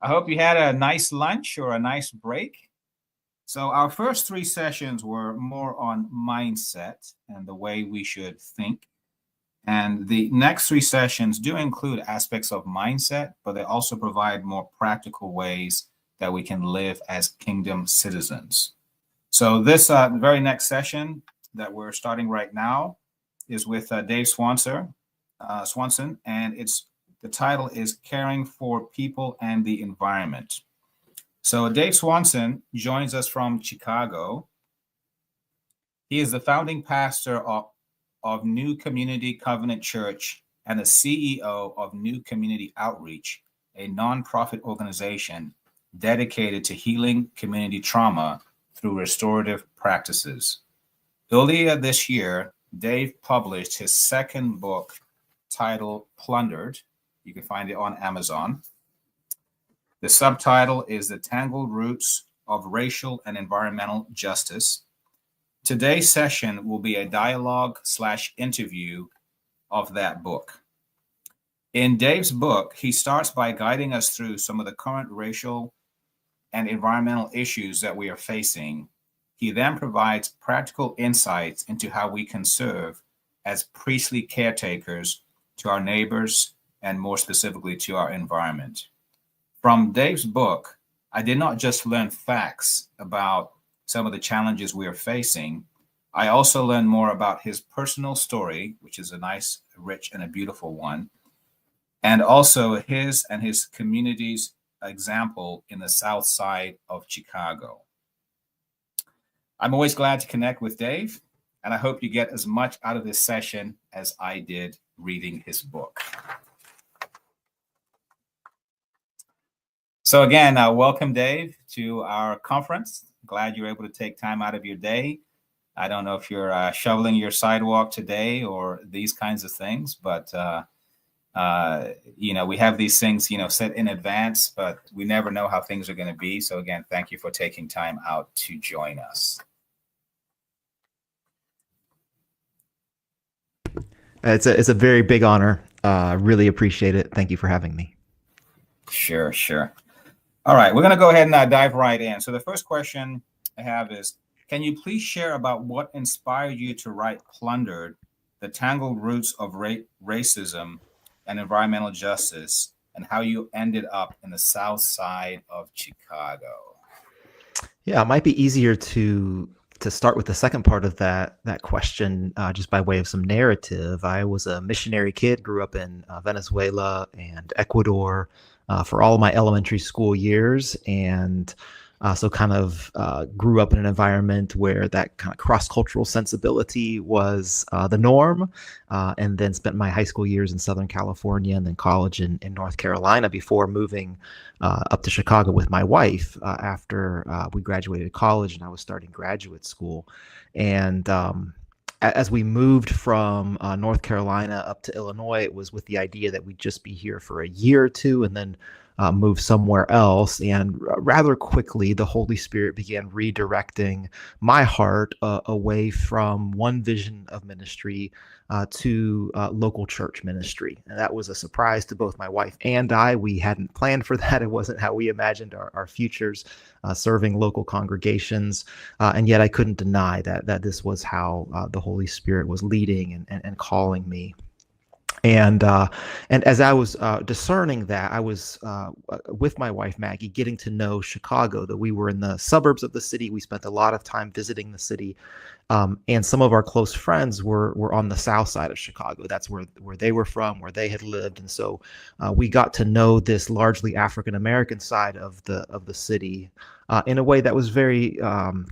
I hope you had a nice lunch or a nice break. So, our first three sessions were more on mindset and the way we should think. And the next three sessions do include aspects of mindset, but they also provide more practical ways that we can live as kingdom citizens. So, this very next session that we're starting right now is with Dave Swanson, and the title is Caring for People and the Environment. So Dave Swanson joins us from Chicago. He is the founding pastor of New Community Covenant Church and the CEO of New Community Outreach, a nonprofit organization dedicated to healing community trauma through restorative practices. Earlier this year, Dave published his second book titled Plundered. You can find it on Amazon. The subtitle is The Tangled Roots of Racial and Environmental Justice. Today's session will be a dialogue/interview of that book. In Dave's book, he starts by guiding us through some of the current racial and environmental issues that we are facing. He then provides practical insights into how we can serve as priestly caretakers to our neighbors and more specifically to our environment. From Dave's book, I did not just learn facts about some of the challenges we are facing. I also learned more about his personal story, which is a nice, rich, and a beautiful one, and also his and his community's example in the South Side of Chicago. I'm always glad to connect with Dave, and I hope you get as much out of this session as I did reading his book. So again, welcome, Dave, to our conference. Glad you're able to take time out of your day. I don't know if you're shoveling your sidewalk today or these kinds of things, but we have these things, set in advance, but we never know how things are going to be. So again, thank you for taking time out to join us. It's a very big honor. Really appreciate it. Thank you for having me. Sure. All right, we're going to go ahead and dive right in. So the first question I have is, can you please share about what inspired you to write Plundered, The Tangled Roots of Racism and Environmental Justice, and how you ended up in the South Side of Chicago? Yeah, it might be easier to start with the second part of that question, just by way of some narrative. I was a missionary kid, grew up in Venezuela and Ecuador for all of my elementary school years, and so kind of grew up in an environment where that kind of cross-cultural sensibility was the norm, and then spent my high school years in Southern California and then college in North Carolina before moving up to Chicago with my wife after we graduated college and I was starting graduate school. And as we moved from North Carolina up to Illinois, it was with the idea that we'd just be here for a year or two and then move somewhere else. And rather quickly, the Holy Spirit began redirecting my heart away from one vision of ministry to local church ministry. And that was a surprise to both my wife and I. We hadn't planned for that. It wasn't how we imagined our futures, serving local congregations. And yet I couldn't deny that this was how the Holy Spirit was leading and calling me. And as I was discerning that, I was with my wife, Maggie, getting to know Chicago, that we were in the suburbs of the city. We spent a lot of time visiting the city. And some of our close friends were on the south side of Chicago. That's where they were from, where they had lived. And so we got to know this largely African-American side of the city in a way that was very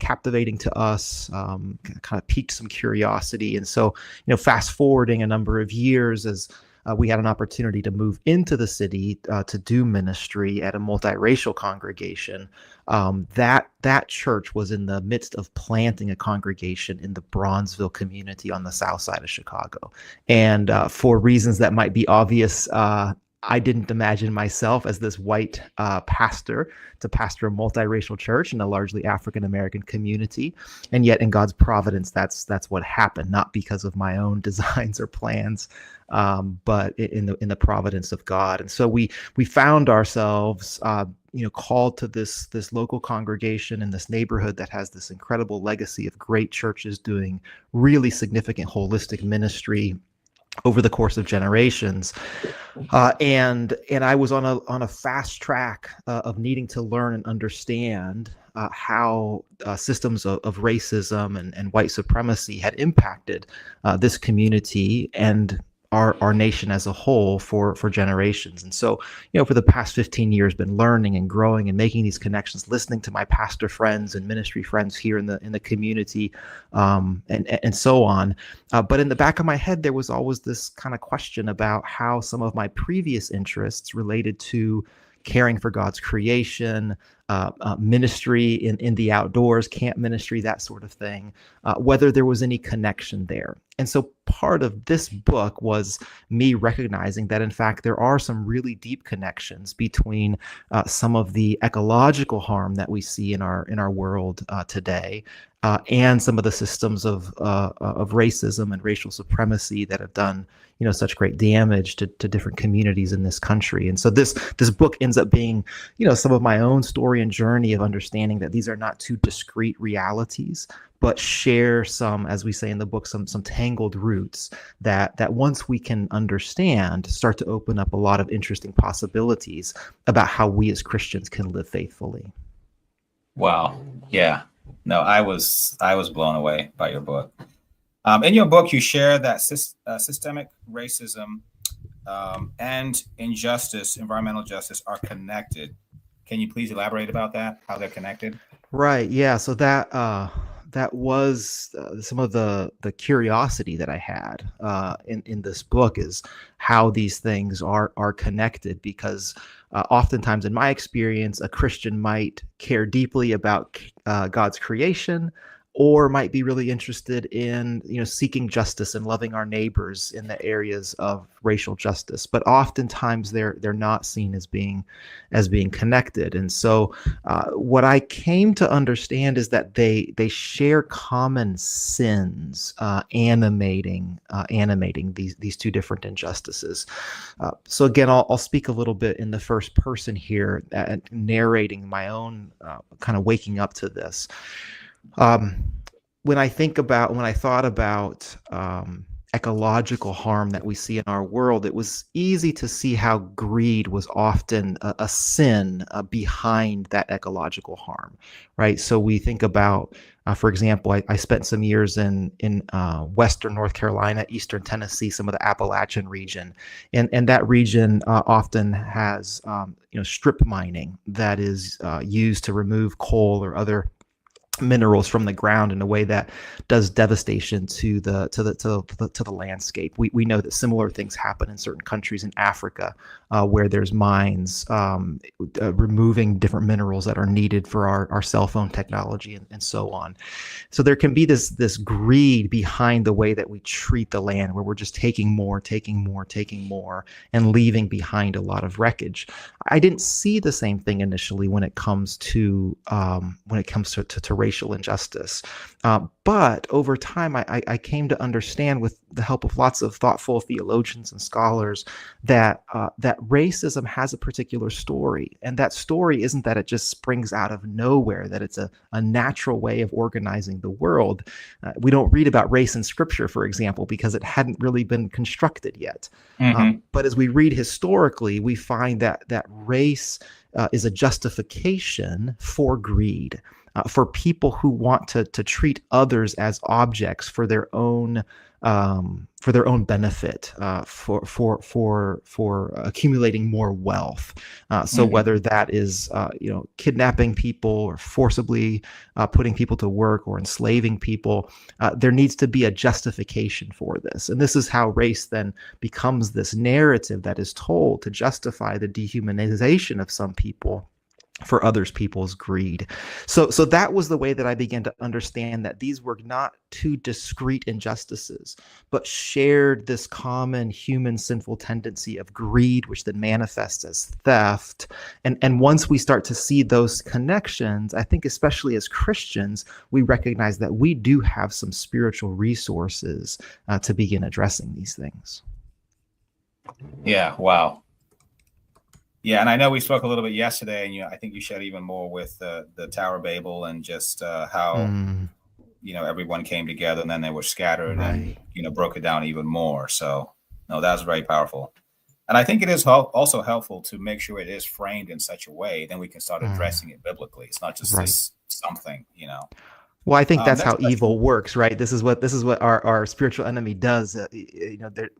captivating to us, kind of piqued some curiosity. And so, fast forwarding a number of years as we had an opportunity to move into the city to do ministry at a multiracial congregation. That church was in the midst of planting a congregation in the Bronzeville community on the south side of Chicago. And for reasons that might be obvious I didn't imagine myself as this white pastor to pastor a multiracial church in a largely African American community, and yet in God's providence, that's what happened. Not because of my own designs or plans, but in the providence of God. And so we found ourselves, called to this local congregation in this neighborhood that has this incredible legacy of great churches doing really significant holistic ministry over the course of generations. And I was on a fast track of needing to learn and understand how systems of racism and white supremacy had impacted this community and our nation as a whole for generations. And so, for the past 15 years, been learning and growing and making these connections, listening to my pastor friends and ministry friends here in the community, and so on. But in the back of my head, there was always this kind of question about how some of my previous interests related to caring for God's creation, ministry in the outdoors, camp ministry, that sort of thing, whether there was any connection there. And so part of this book was me recognizing that, in fact, there are some really deep connections between some of the ecological harm that we see in our world today, and some of the systems of racism and racial supremacy that have done such great damage to different communities in this country. And so this book ends up being some of my own story and journey of understanding that these are not two discrete realities, but share some, as we say in the book, some tangled roots that once we can understand, start to open up a lot of interesting possibilities about how we as Christians can live faithfully. Wow. Yeah. No, I was blown away by your book. In your book, you share that systemic racism and injustice, environmental justice, are connected. Can you please elaborate about that? How they're connected? Right. Yeah. So that was some of the curiosity that I had in this book, is how these things are connected, because oftentimes in my experience, a Christian might care deeply about God's creation, or might be really interested in seeking justice and loving our neighbors in the areas of racial justice, but oftentimes they're not seen as being connected. And so what I came to understand is that they share common sins animating these two different injustices. So again, I'll speak a little bit in the first person here, narrating my own kind of waking up to this. When I thought about ecological harm that we see in our world, it was easy to see how greed was often a sin behind that ecological harm, right? So we think about, for example, I spent some years in Western North Carolina, Eastern Tennessee, some of the Appalachian region, and that region often has strip mining that is used to remove coal or other minerals from the ground in a way that does devastation to the landscape. We know that similar things happen in certain countries in Africa, where there's mines removing different minerals that are needed for our cell phone technology and so on. So there can be this greed behind the way that we treat the land, where we're just taking more, and leaving behind a lot of wreckage. I didn't see the same thing initially when it comes to racial injustice. But over time, I came to understand, with the help of lots of thoughtful theologians and scholars, that racism has a particular story. And that story isn't that it just springs out of nowhere, that it's a natural way of organizing the world. We don't read about race in Scripture, for example, because it hadn't really been constructed yet. Mm-hmm. But as we read historically, we find that race is a justification for greed. For people who want to treat others as objects for their own benefit, for accumulating more wealth. So whether that is kidnapping people or forcibly putting people to work or enslaving people, there needs to be a justification for this. And this is how race then becomes this narrative that is told to justify the dehumanization of some people for others people's greed. So that was the way that I began to understand that these were not two discrete injustices, but shared this common human sinful tendency of greed, which then manifests as theft. And once we start to see those connections, I think especially as Christians, we recognize that we do have some spiritual resources to begin addressing these things. Yeah, wow. Yeah, and I know we spoke a little bit yesterday, and I think you shared even more with the Tower of Babel and just how everyone came together and then they were scattered, and Right. broke it down even more. So no, that's very powerful, and I think it is also helpful to make sure it is framed in such a way, then we can start addressing it biblically. It's not just Right. this something. Well, I think that's Next how question. evil works, right? This is what our spiritual enemy does.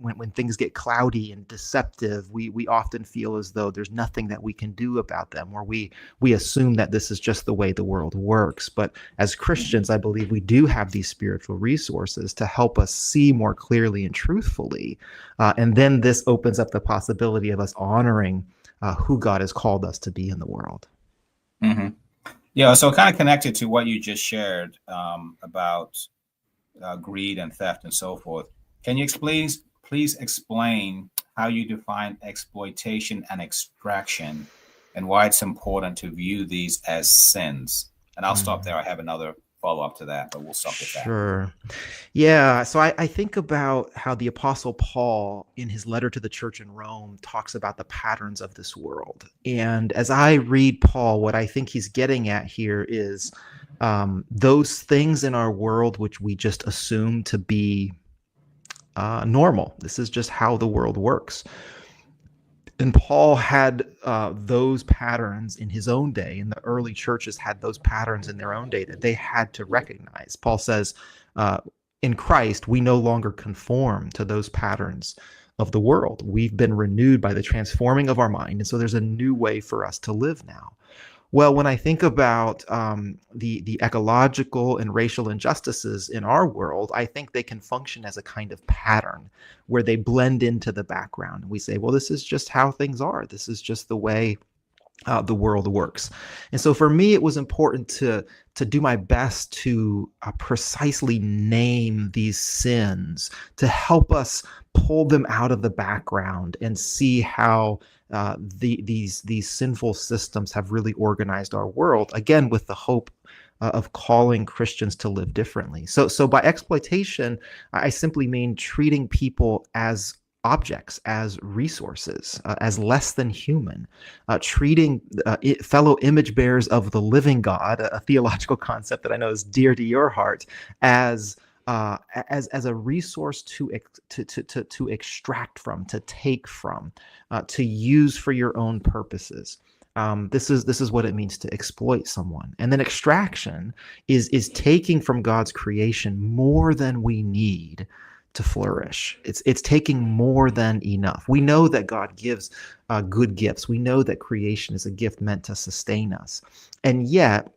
When things get cloudy and deceptive, we often feel as though there's nothing that we can do about them, or we assume that this is just the way the world works. But as Christians, I believe we do have these spiritual resources to help us see more clearly and truthfully, and then this opens up the possibility of us honoring who God has called us to be in the world. Mm-hmm. Yeah, so kind of connected to what you just shared about greed and theft and so forth. Can you please explain how you define exploitation and extraction and why it's important to view these as sins? And I'll stop there. I have another follow up to that, but we'll stop with that. Sure. Yeah. So I think about how the Apostle Paul, in his letter to the church in Rome, talks about the patterns of this world. And as I read Paul, what I think he's getting at here is those things in our world which we just assume to be normal. This is just how the world works. And Paul had those patterns in his own day, and the early churches had those patterns in their own day that they had to recognize. Paul says, in Christ, we no longer conform to those patterns of the world. We've been renewed by the transforming of our mind. And so there's a new way for us to live now. Well, when I think about the ecological and racial injustices in our world, I think they can function as a kind of pattern where they blend into the background. We say, well, this is just how things are. This is just the way the world works. And so for me, it was important to do my best to precisely name these sins, to help us pull them out of the background and see how these sinful systems have really organized our world, again, with the hope of calling Christians to live differently. So by exploitation, I simply mean treating people as objects, as resources, as less than human, treating fellow image bearers of the living God, a theological concept that I know is dear to your heart, as a resource to extract from, to take from, to use for your own purposes. This is what it means to exploit someone. And then extraction is taking from God's creation more than we need to flourish. It's taking more than enough. We know that God gives good gifts. We know that creation is a gift meant to sustain us. And yet,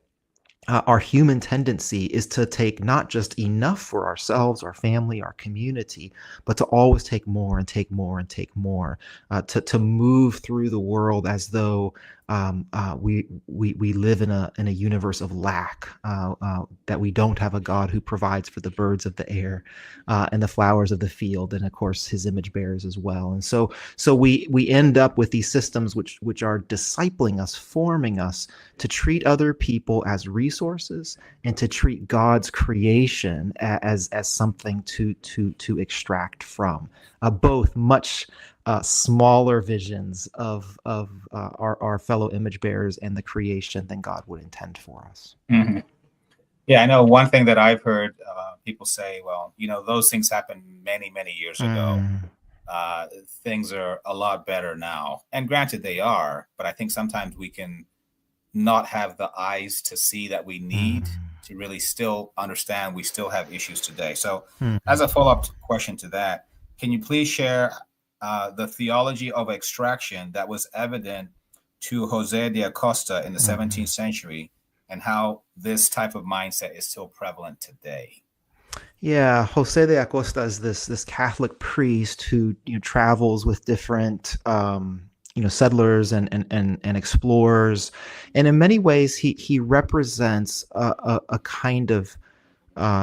our human tendency is to take not just enough for ourselves, our family, our community, but to always take more and take more and take more, to move through the world as though we live in a universe of lack, that we don't have a God who provides for the birds of the air and the flowers of the field, and of course his image bearers as well. And so we end up with these systems which are discipling us, forming us to treat other people as resources and to treat God's creation as something to extract from. Both much smaller visions of our fellow image bearers and the creation than God would intend for us. Mm-hmm. Yeah, I know one thing that I've heard people say, well, those things happened many, many years ago. Things are a lot better now. And granted, they are, but I think sometimes we can not have the eyes to see that we need to really still understand we still have issues today. So as a follow-up question to that, can you please share the theology of extraction that was evident to Jose de Acosta in the 17th century and how this type of mindset is still prevalent today? Yeah, Jose de Acosta is this Catholic priest who travels with different settlers and explorers, and in many ways he represents a kind of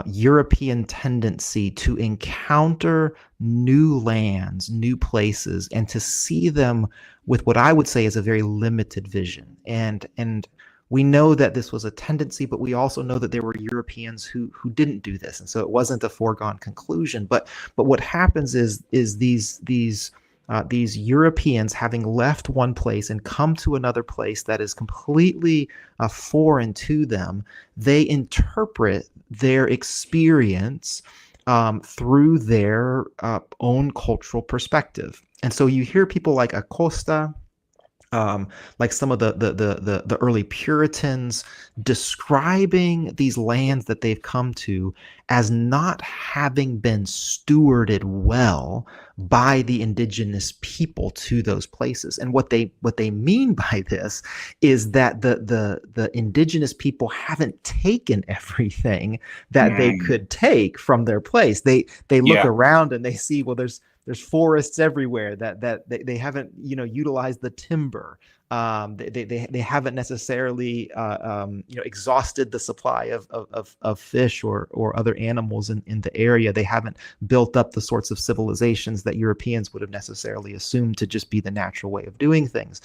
European tendency to encounter new lands, new places, and to see them with what I would say is a very limited vision. And we know that this was a tendency, but we also know that there were Europeans who didn't do this, and so it wasn't a foregone conclusion. But what happens is these Europeans, having left one place and come to another place that is completely foreign to them, they interpret their experience through their own cultural perspective. And so you hear people like Acosta, like some of the early Puritans, describing these lands that they've come to as not having been stewarded well by the indigenous people to those places. And what they mean by this is that the indigenous people haven't taken everything that they could take from their place. They look around and they see, well, there's forests everywhere that they haven't utilized the timber. They haven't necessarily exhausted the supply of fish or other animals in the area. They haven't built up the sorts of civilizations that Europeans would have necessarily assumed to just be the natural way of doing things.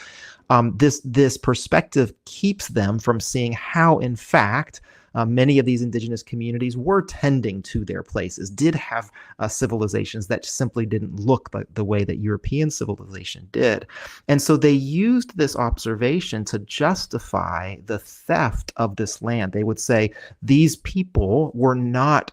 This perspective keeps them from seeing how, in fact, many of these indigenous communities were tending to their places, did have civilizations that simply didn't look like the way that European civilization did. And so they used this observation to justify the theft of this land. They would say these people were not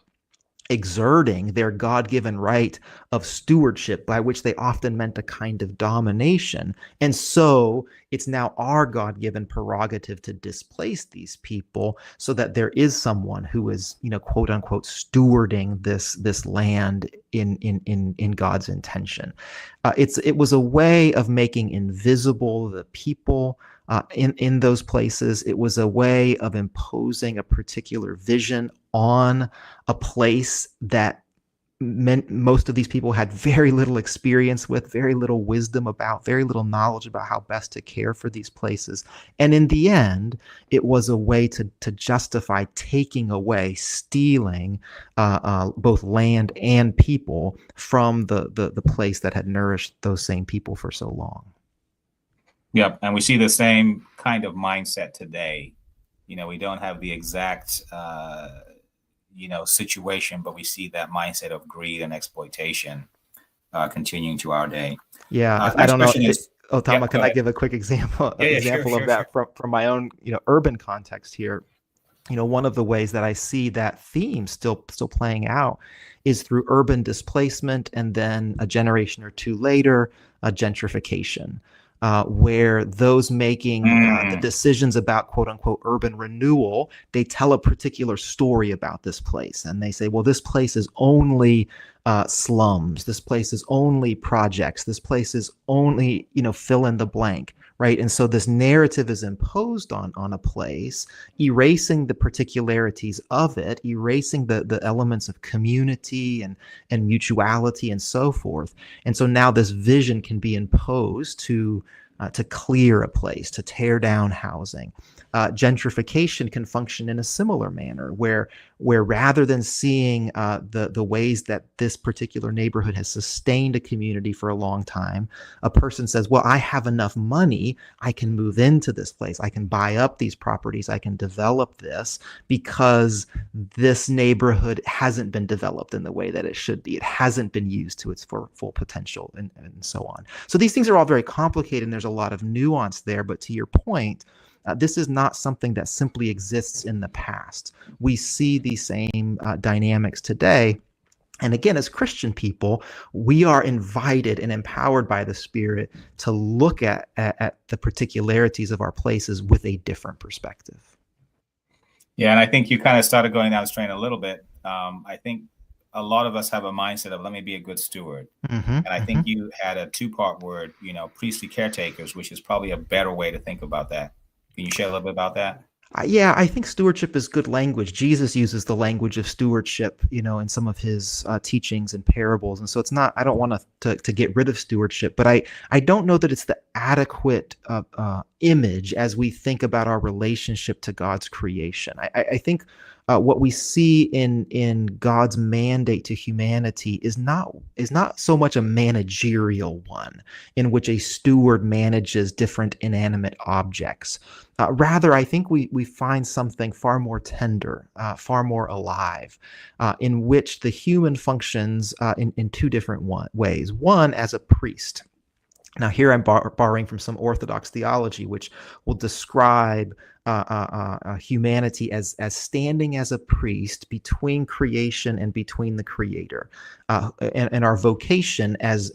exerting their God-given right of stewardship, by which they often meant a kind of domination. And so it's now our God-given prerogative to displace these people so that there is someone who is, quote unquote, stewarding this land in God's intention. It was a way of making invisible the people in those places. It was a way of imposing a particular vision on a place that most of these people had very little experience with, very little wisdom about, very little knowledge about how best to care for these places. And in the end, it was a way to justify taking away, stealing both land and people from the place that had nourished those same people for so long. Yep, and we see the same kind of mindset today. We don't have the exact situation, but we see that mindset of greed and exploitation continuing to our day. Yeah, I don't know. Tama, can I give a quick example of that from my own urban context here? One of the ways that I see that theme still playing out is through urban displacement, and then a generation or two later, gentrification. Where those making the decisions about quote unquote urban renewal, they tell a particular story about this place. And they say, well, this place is only slums. This place is only projects. This place is only, fill in the blank. Right. And so this narrative is imposed on a place, erasing the particularities of it, erasing the elements of community and mutuality and so forth. And so now this vision can be imposed to clear a place, to tear down housing. Gentrification can function in a similar manner, where rather than seeing the ways that this particular neighborhood has sustained a community for a long time, a person says, well, I have enough money, I can move into this place, I can buy up these properties, I can develop this, because this neighborhood hasn't been developed in the way that it should be. It hasn't been used to its full potential, and so on. So these things are all very complicated, and there's a lot of nuance there. But to your point, this is not something that simply exists in the past. We see these same dynamics today. And again, as Christian people, we are invited and empowered by the Spirit to look at the particularities of our places with a different perspective. Yeah, and I think you kind of started going down this train a little bit. I think a lot of us have a mindset of, let me be a good steward. And I think you had a two-part word, priestly caretakers, which is probably a better way to think about that. Can you share a little bit about that? Yeah, I think stewardship is good language. Jesus uses the language of stewardship, in some of his teachings and parables, and so it's not. I don't want to get rid of stewardship, but I don't know that it's the adequate image as we think about our relationship to God's creation. I think what we see in God's mandate to humanity is not so much a managerial one in which a steward manages different inanimate objects. Rather, I think we find something far more tender, far more alive, in which the human functions in two different ways. One, as a priest. Now, here I'm borrowing from some Orthodox theology, which will describe humanity as standing as a priest between creation and between the Creator, and our vocation as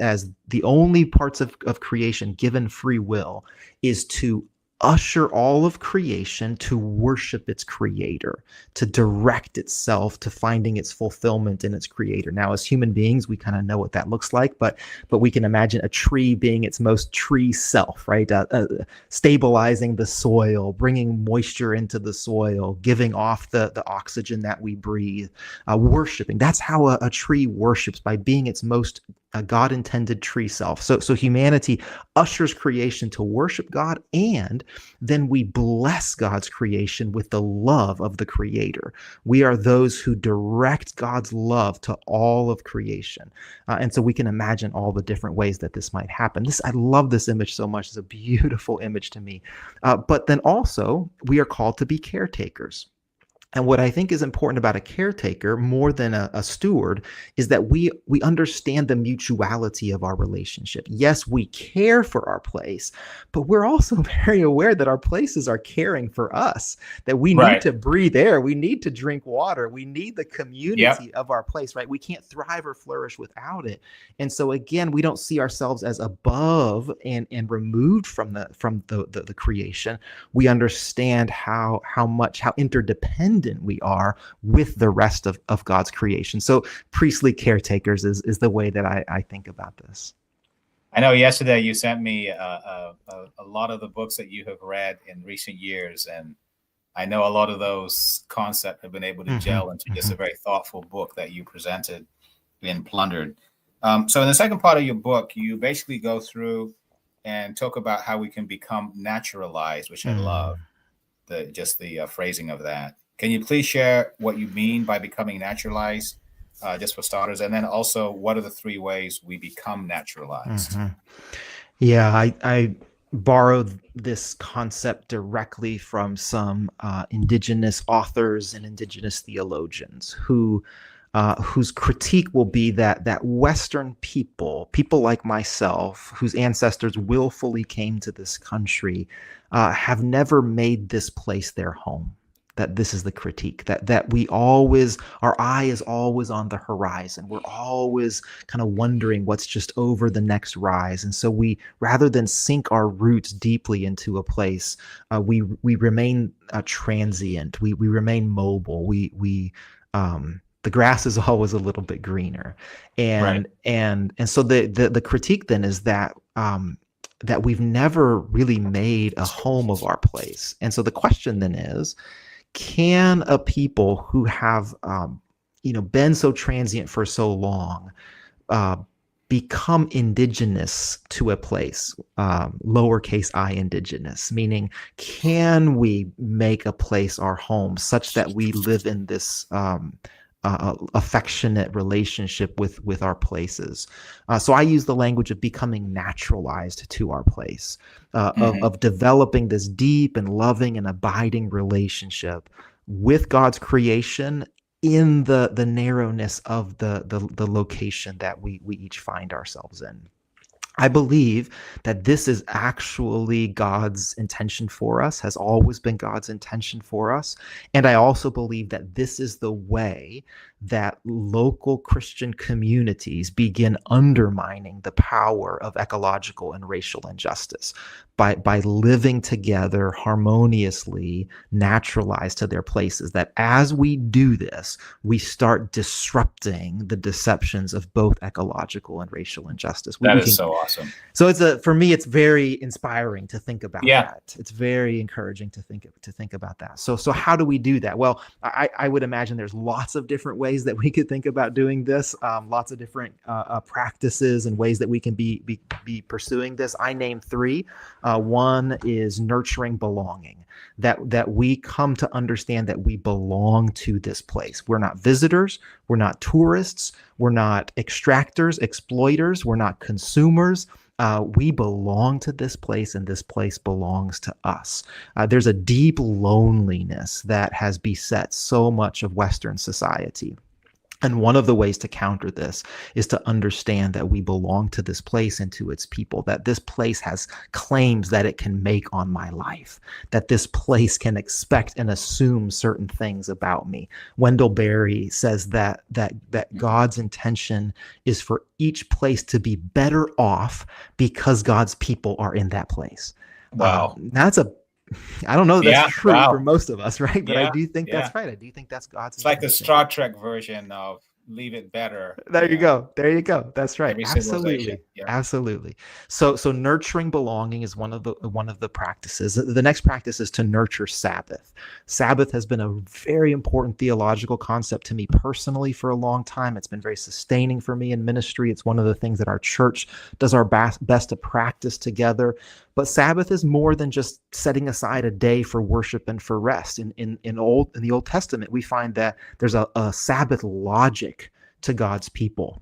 the only parts of creation given free will is to usher all of creation to worship its creator, to direct itself to finding its fulfillment in its creator. Now, as human beings, we kind of know what that looks like, but we can imagine a tree being its most tree self, right? Stabilizing the soil, bringing moisture into the soil, giving off the oxygen that we breathe, worshiping. That's how a tree worships, by being its most God-intended tree self. So humanity ushers creation to worship God, and then we bless God's creation with the love of the Creator. We are those who direct God's love to all of creation. And so we can imagine all the different ways that this might happen. I love this image so much. It's a beautiful image to me. But then also, we are called to be caretakers. And what I think is important about a caretaker more than a steward is that we understand the mutuality of our relationship. Yes, we care for our place, but we're also very aware that our places are caring for us, that we need Right. to breathe air, we need to drink water, we need the Yep. community of our place, right? We can't thrive or flourish without it. And so again, we don't see ourselves as above and removed from the creation. We understand how interdependent we are with the rest of God's creation. So priestly caretakers is the way that I think about this. I know yesterday you sent me a lot of the books that you have read in recent years, and I know a lot of those concepts have been able to gel into just a very thoughtful book that you presented in Plundered. So in the second part of your book, you basically go through and talk about how we can become naturalized, which I love, the phrasing of that. Can you please share what you mean by becoming naturalized, just for starters? And then also, what are the three ways we become naturalized? Yeah, I borrowed this concept directly from some indigenous authors and indigenous theologians whose critique will be that Western people like myself, whose ancestors willfully came to this country, have never made this place their home. That this is the critique, that we always, our eye is always on the horizon. We're always kind of wondering what's just over the next rise. And so we, rather than sink our roots deeply into a place, we remain transient. We remain mobile. The grass is always a little bit greener. Right. And so the critique then is that that we've never really made a home of our place. And so the question then is, can a people who have been so transient for so long become indigenous to a place, lowercase I indigenous, meaning can we make a place our home such that we live in this affectionate relationship with our places? So I use the language of becoming naturalized to our place, of developing this deep and loving and abiding relationship with God's creation in the narrowness of the location that we each find ourselves in. I believe that this is actually God's intention for us, has always been God's intention for us. And I also believe that this is the way that local Christian communities begin undermining the power of ecological and racial injustice, by living together harmoniously, naturalized to their places. That as we do this, we start disrupting the deceptions of both ecological and racial injustice. That is so awesome. So for me, it's very inspiring to think about that. It's very encouraging to think about that. So how do we do that? Well, I would imagine there's lots of different ways that we could think about doing this. Lots of different practices and ways that we can be pursuing this. I named three. One is nurturing belonging. That we come to understand that we belong to this place. We're not visitors. We're not tourists. We're not extractors, exploiters. We're not consumers. We belong to this place, and this place belongs to us. There's a deep loneliness that has beset so much of Western society. And one of the ways to counter this is to understand that we belong to this place and to its people, that this place has claims that it can make on my life, that this place can expect and assume certain things about me. Wendell Berry says that God's intention is for each place to be better off because God's people are in that place. Wow. I don't know if that's true for most of us, right? But I do think that's right. I do think that's God's intention. It's like the Star Trek version of leave it better. There you go. That's right. Absolutely. Yeah. Absolutely. So nurturing belonging is one of the practices. The next practice is to nurture Sabbath. Sabbath has been a very important theological concept to me personally for a long time. It's been very sustaining for me in ministry. It's one of the things that our church does our best to practice together. But Sabbath is more than just setting aside a day for worship and for rest. In the Old Testament, we find that there's a Sabbath logic to God's people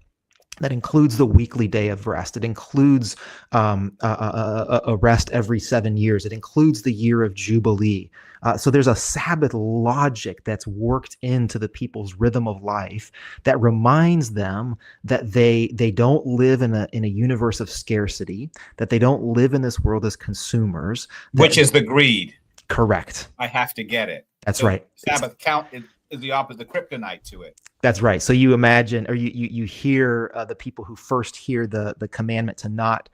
that includes the weekly day of rest. It includes a rest every 7 years. It includes the year of Jubilee. So there's a Sabbath logic that's worked into the people's rhythm of life that reminds them that they don't live in a universe of scarcity, that they don't live in this world as consumers. Which is the greed. Correct. I have to get it. That's right. Sabbath count is the opposite, the kryptonite to it. That's right. So you imagine, or you hear the people who first hear the commandment to not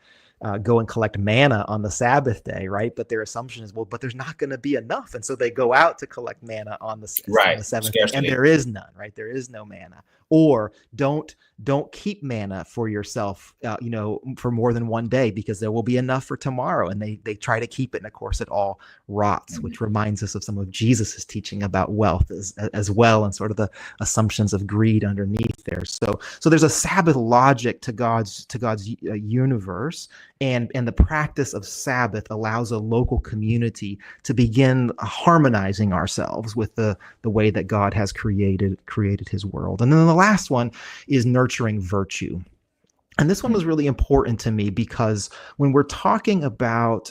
go and collect manna on the Sabbath day, right? But their assumption is, well, but there's not going to be enough. And so they go out to collect manna on the seventh day, and there is none, right? There is no manna. Or don't keep manna for yourself, for more than one day, because there will be enough for tomorrow. And they try to keep it. And of course, it all rots, which reminds us of some of Jesus's teaching about wealth as well, and sort of the assumptions of greed underneath there. So there's a Sabbath logic to God's universe. And the practice of Sabbath allows a local community to begin harmonizing ourselves with the way that God has created his world. And then the last one is nurturing virtue. And this one was really important to me because when we're talking about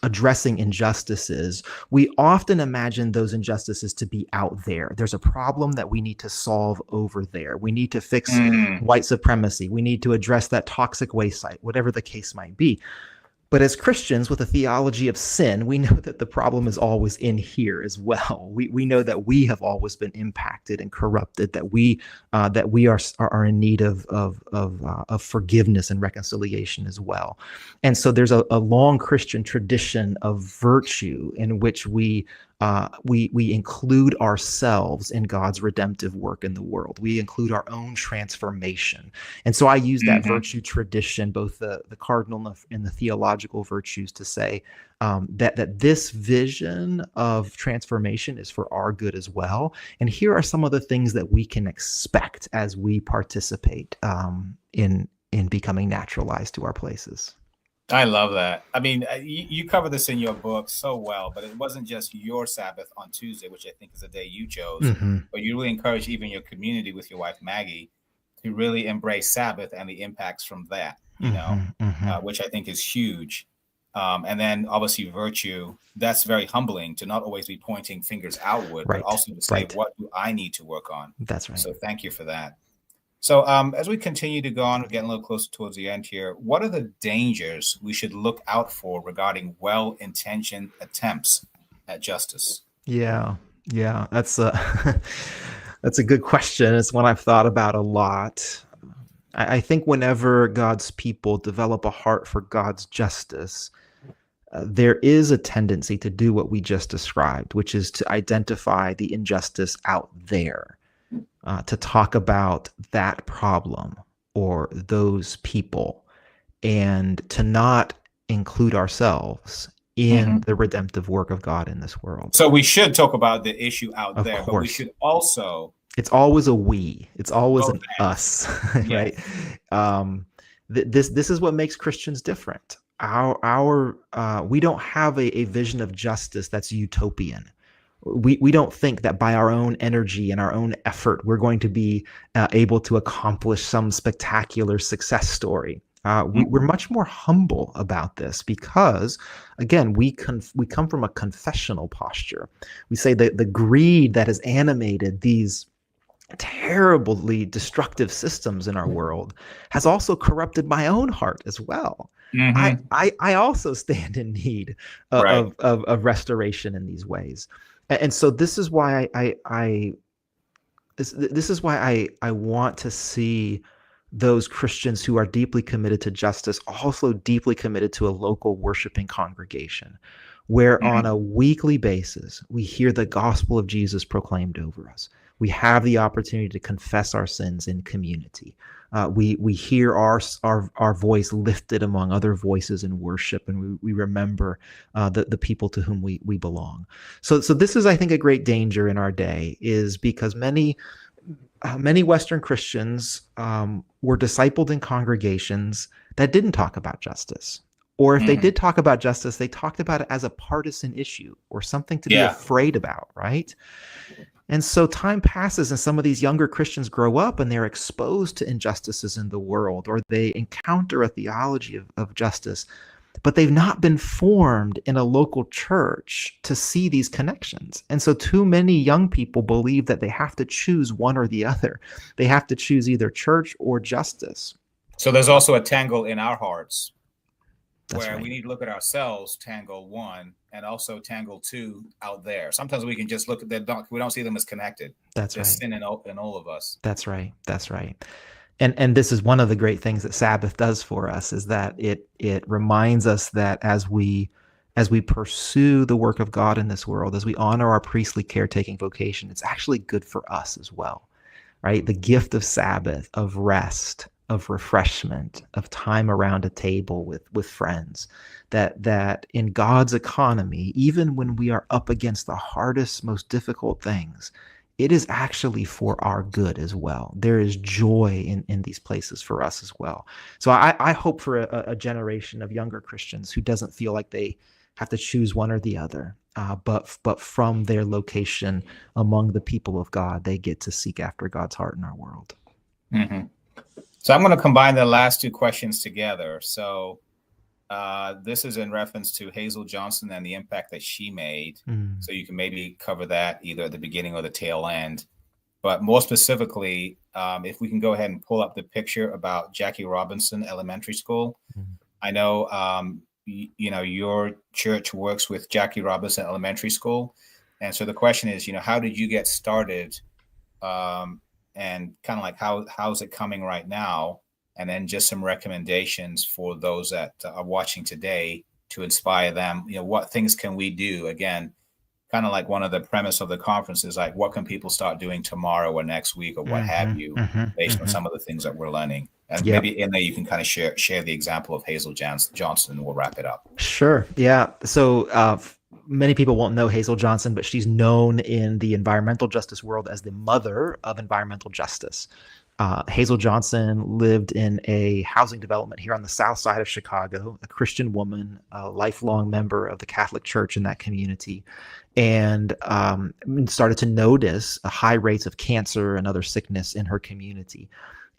addressing injustices, we often imagine those injustices to be out there. There's a problem that we need to solve over there. We need to fix white supremacy. We need to address that toxic waste site, whatever the case might be. But as Christians with a theology of sin, we know that the problem is always in here as well. We know that we have always been impacted and corrupted, that we are in need of forgiveness and reconciliation as well. And so there's a long Christian tradition of virtue in which we include ourselves in God's redemptive work in the world. We include our own transformation. And so I use that virtue tradition, both the cardinal and the theological virtues, to say that this vision of transformation is for our good as well. And here are some of the things that we can expect as we participate in becoming naturalized to our places. I love that. I mean, you cover this in your book so well, but it wasn't just your Sabbath on Tuesday, which I think is a day you chose, but you really encourage even your community with your wife, Maggie, to really embrace Sabbath and the impacts from that, which I think is huge. And then obviously virtue, that's very humbling to not always be pointing fingers outward, but also to say, what do I need to work on? That's right. So thank you for that. So as we continue to go on, we're getting a little closer towards the end here. What are the dangers we should look out for regarding well-intentioned attempts at justice? Yeah, that's a good question. It's one I've thought about a lot. I think whenever God's people develop a heart for God's justice, there is a tendency to do what we just described, which is to identify the injustice out there, to talk about that problem or those people, and to not include ourselves in the redemptive work of God in this world. So we should talk about the issue out there, course. but we should also. It's always a we. It's always an us, right? This is what makes Christians different. We don't have a vision of justice that's utopian. We don't think that by our own energy and our own effort we're going to be able to accomplish some spectacular success story. We're much more humble about this because, again, we come from a confessional posture. We say that the greed that has animated these terribly destructive systems in our world has also corrupted my own heart as well. I also stand in need of restoration in these ways, and so this is why this is why I want to see those Christians who are deeply committed to justice also deeply committed to a local worshiping congregation, where on a weekly basis we hear the gospel of Jesus proclaimed over us. We have the opportunity to confess our sins in community. We hear our voice lifted among other voices in worship, and we remember the people to whom we belong. So this is, I think, a great danger in our day, is because many Western Christians were discipled in congregations that didn't talk about justice. Or if they did talk about justice, they talked about it as a partisan issue or something to be afraid about, right? And so time passes and some of these younger Christians grow up and they're exposed to injustices in the world, or they encounter a theology of justice, but they've not been formed in a local church to see these connections. And so too many young people believe that they have to choose one or the other. They have to choose either church or justice. So there's also a tangle in our hearts. That's where right. we need to look at ourselves, tangle one, and also tangle two out there. Sometimes we can just look at them, we don't see them as connected. That's There's right. sin in all of us. That's right. That's right. And this is one of the great things that Sabbath does for us, is that it reminds us that as we pursue the work of God in this world, as we honor our priestly caretaking vocation, it's actually good for us as well, right? The gift of Sabbath, of rest, of refreshment, of time around a table with friends, that in God's economy, even when we are up against the hardest, most difficult things, it is actually for our good as well. There is joy in these places for us as well. So I hope for a generation of younger Christians who doesn't feel like they have to choose one or the other, but from their location among the people of God, they get to seek after God's heart in our world. So I'm going to combine the last two questions together. So this is in reference to Hazel Johnson and the impact that she made. So you can maybe cover that either at the beginning or the tail end. But more specifically, if we can go ahead and pull up the picture about Jackie Robinson Elementary School. I know, your church works with Jackie Robinson Elementary School. And so the question is, how did you get started? And kind of like how's it coming right now? And then just some recommendations for those that are watching today to inspire them. What things can we do? Again, kind of like one of the premise of the conference is like, what can people start doing tomorrow or next week or what have you, based on some of the things that we're learning? And maybe in there you can kind of share the example of Hazel Johnson, and we'll wrap it up. Sure. Yeah. So many people won't know Hazel Johnson, but she's known in the environmental justice world as the mother of environmental justice. Hazel Johnson lived in a housing development here on the south side of Chicago, a Christian woman, a lifelong member of the Catholic Church in that community, and started to notice high rates of cancer and other sickness in her community.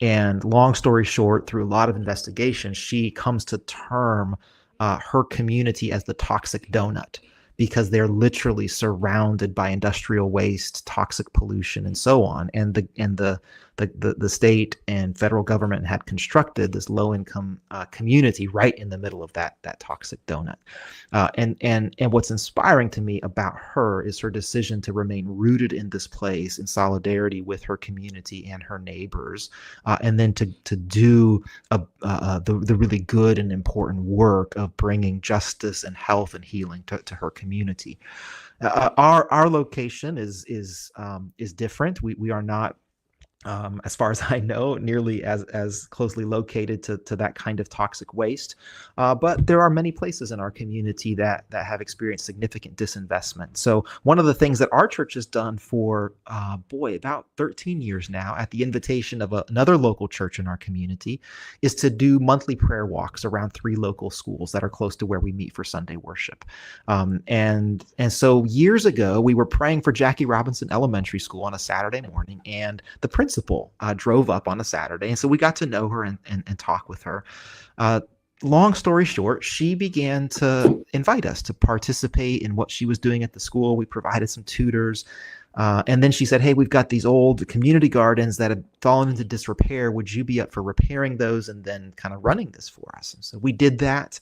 And long story short, through a lot of investigation, she comes to term her community as the toxic donut, because they're literally surrounded by industrial waste, toxic pollution, and so on. And the state and federal government had constructed this low-income community right in the middle of that toxic donut. And what's inspiring to me about her is her decision to remain rooted in this place in solidarity with her community and her neighbors, and then to do the really good and important work of bringing justice and health and healing to her community. Our location is different. We are not, as far as I know, nearly as closely located to that kind of toxic waste. But there are many places in our community that have experienced significant disinvestment. So one of the things that our church has done for, about 13 years now, at the invitation of another local church in our community, is to do monthly prayer walks around 3 local schools that are close to where we meet for Sunday worship. And so years ago, we were praying for Jackie Robinson Elementary School on a Saturday morning, and the principal drove up on a Saturday. And so we got to know her and talk with her. Long story short, she began to invite us to participate in what she was doing at the school. We provided some tutors. And then she said, hey, we've got these old community gardens that have fallen into disrepair. Would you be up for repairing those and then kind of running this for us? And so we did that,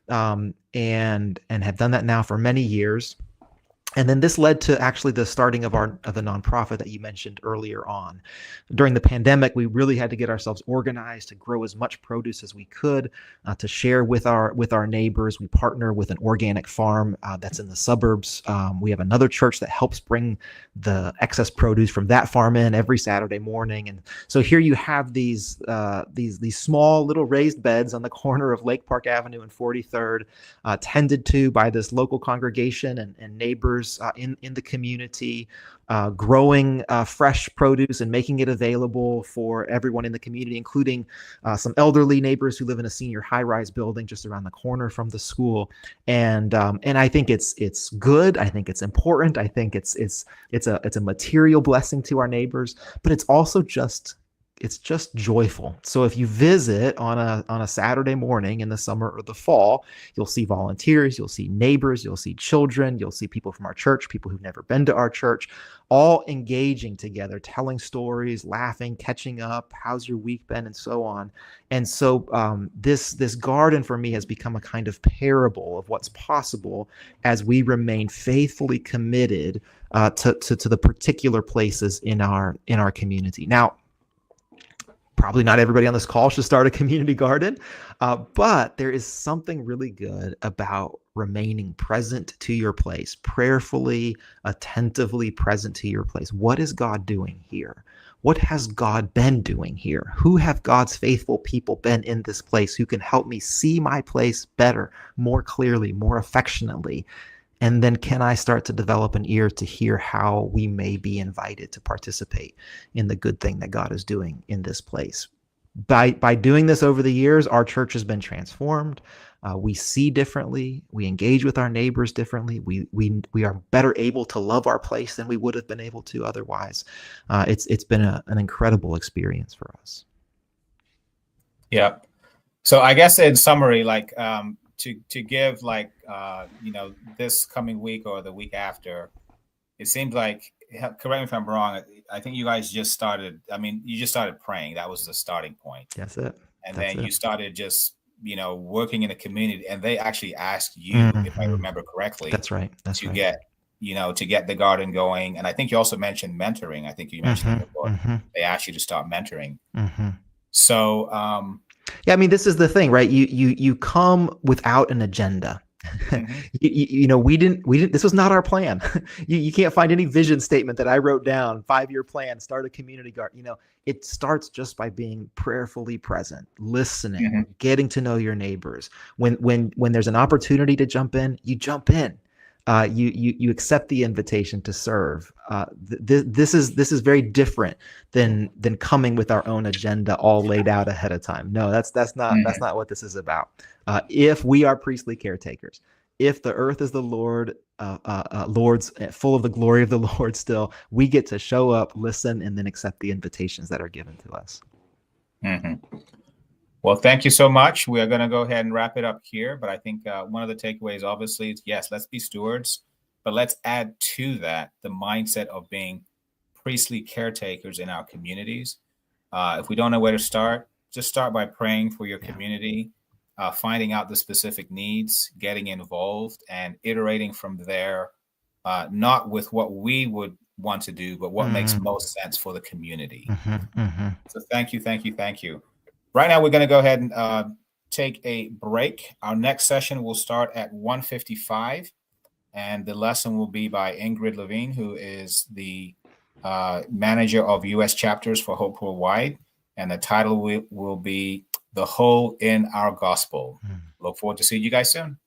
and have done that now for many years. And then this led to actually the starting of the nonprofit that you mentioned earlier on. During the pandemic, we really had to get ourselves organized to grow as much produce as we could, to share with our neighbors. We partner with an organic farm that's in the suburbs. We have another church that helps bring the excess produce from that farm in every Saturday morning. And so here you have these small little raised beds on the corner of Lake Park Avenue and 43rd, tended to by this local congregation and neighbors in the community, growing fresh produce and making it available for everyone in the community, including some elderly neighbors who live in a senior high-rise building just around the corner from the school. And I think it's good. I think it's important. I think it's a material blessing to our neighbors, but it's also just joyful. So if you visit on a Saturday morning in the summer or the fall, you'll see volunteers, you'll see neighbors, you'll see children, you'll see people from our church, people who've never been to our church, all engaging together, telling stories, laughing, catching up, how's your week been, and so on. And so this garden for me has become a kind of parable of what's possible as we remain faithfully committed to the particular places in our community. Now, probably not everybody on this call should start a community garden, but there is something really good about remaining present to your place, prayerfully, attentively present to your place. What is God doing here? What has God been doing here? Who have God's faithful people been in this place who can help me see my place better, more clearly, more affectionately? And then can I start to develop an ear to hear how we may be invited to participate in the good thing that God is doing in this place? By doing this over the years, our church has been transformed. We see differently. We engage with our neighbors differently. We are better able to love our place than we would have been able to otherwise. It's been an incredible experience for us. Yeah. So I guess in summary, to give this coming week or the week after, it seems like, correct me if I'm wrong, I think you guys just started, you just started praying. That was the starting point. That's it. And then you started just, working in the community, and they actually asked you, if I remember correctly. That's right. To get the garden going. And I think you also mentioned mentoring. I think you mentioned in the book, they asked you to start mentoring. So, yeah, this is the thing, right? You come without an agenda. We didn't. This was not our plan. You can't find any vision statement that I wrote down. 5-year plan, start a community garden. It starts just by being prayerfully present, listening, getting to know your neighbors. When there's an opportunity to jump in, you jump in. You accept the invitation to serve. This is very different than coming with our own agenda all laid out ahead of time. No, that's not what this is about. If we are priestly caretakers, if the earth is the Lord's, full of the glory of the Lord still, we get to show up, listen, and then accept the invitations that are given to us. Well, thank you so much. We are going to go ahead and wrap it up here. But I think one of the takeaways, obviously, is yes, let's be stewards but let's add to that the mindset of being priestly caretakers in our communities. If we don't know where to start, just start by praying for your community, finding out the specific needs, getting involved, and iterating from there, not with what we would want to do, but what makes most sense for the community. So thank you, thank you, thank you. Right now, we're going to go ahead and take a break. Our next session will start at 1:55, and the lesson will be by Ingrid Levine, who is the manager of U.S. chapters for Hope Worldwide, and the title will be The Whole in Our Gospel. Look forward to seeing you guys soon.